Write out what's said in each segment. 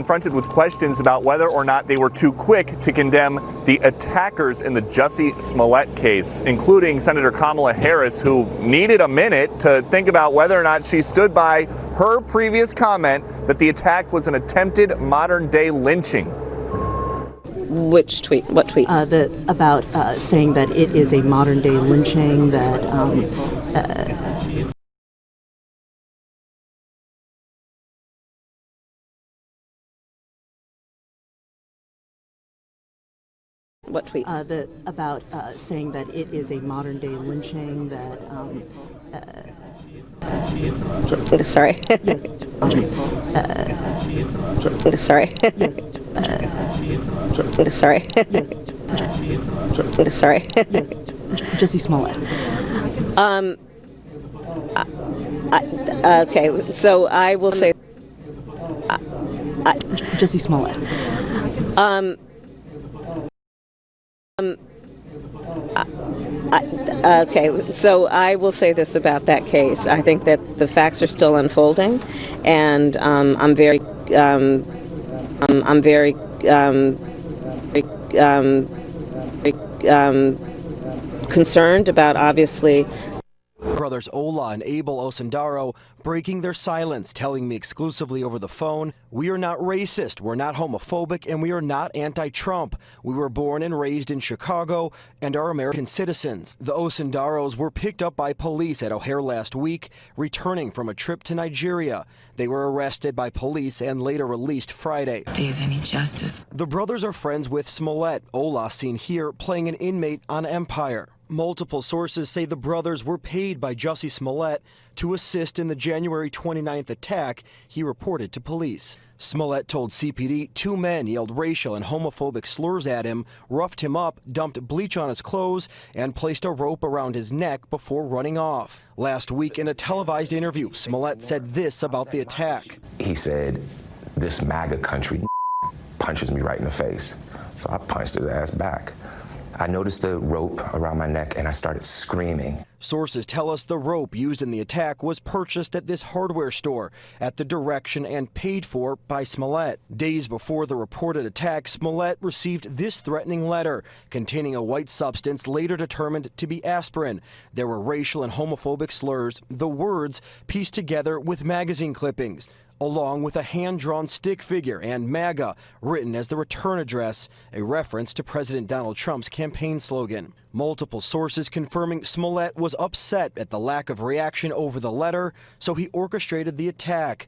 confronted with questions about whether or not they were too quick to condemn the attackers in the Jussie Smollett case, including Senator Kamala Harris, who needed a minute to think about whether or not she stood by her previous comment that the attack was an attempted modern-day lynching. Which tweet? What tweet? About saying that it is a modern-day lynching, that What tweet? About saying that it is a modern-day lynching, that Sorry. yes. Sorry. Yes. Sorry. Yes. Sorry. Yes. Jussie Smollett. Okay, so I will say. Jussie Smollett. Okay, so I will say this about that case. I think that the facts are still unfolding, and I'm very concerned about, obviously, Brothers Ola and Abel Osundaro breaking their silence, telling me exclusively over the phone, "We are not racist, we're not homophobic, and we are not anti-Trump. We were born and raised in Chicago and are American citizens." The Osundaros were picked up by police at O'Hare last week, returning from a trip to Nigeria. They were arrested by police and later released Friday. If there's any justice. The brothers are friends with Smollett, Ola seen here playing an inmate on Empire. Multiple sources say the brothers were paid by Jussie Smollett to assist in the January 29th attack, he reported to police. Smollett told CPD 2 men yelled racial and homophobic slurs at him, roughed him up, dumped bleach on his clothes, and placed a rope around his neck before running off. Last week, in a televised interview, Smollett said this about the attack. He said, "This MAGA country punches me right in the face." So I punched his ass back. I noticed the rope around my neck and I started screaming. Sources tell us the rope used in the attack was purchased at this hardware store at the direction and paid for by Smollett. Days before the reported attack, Smollett received this threatening letter containing a white substance later determined to be aspirin. There were racial and homophobic slurs, the words pieced together with magazine clippings, along with a hand-drawn stick figure and MAGA written as the return address, a reference to President Donald Trump's campaign slogan. Multiple sources confirming Smollett was upset at the lack of reaction over the letter, so he orchestrated the attack.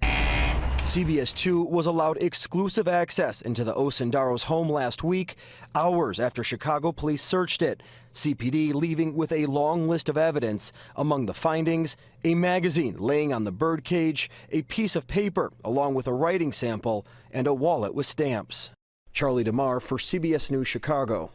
CBS 2 was allowed exclusive access into the Osundaros' home last week, hours after Chicago police searched it. CPD leaving with a long list of evidence. Among the findings, a magazine laying on the birdcage, a piece of paper along with a writing sample, and a wallet with stamps. Charlie DeMar for CBS News Chicago.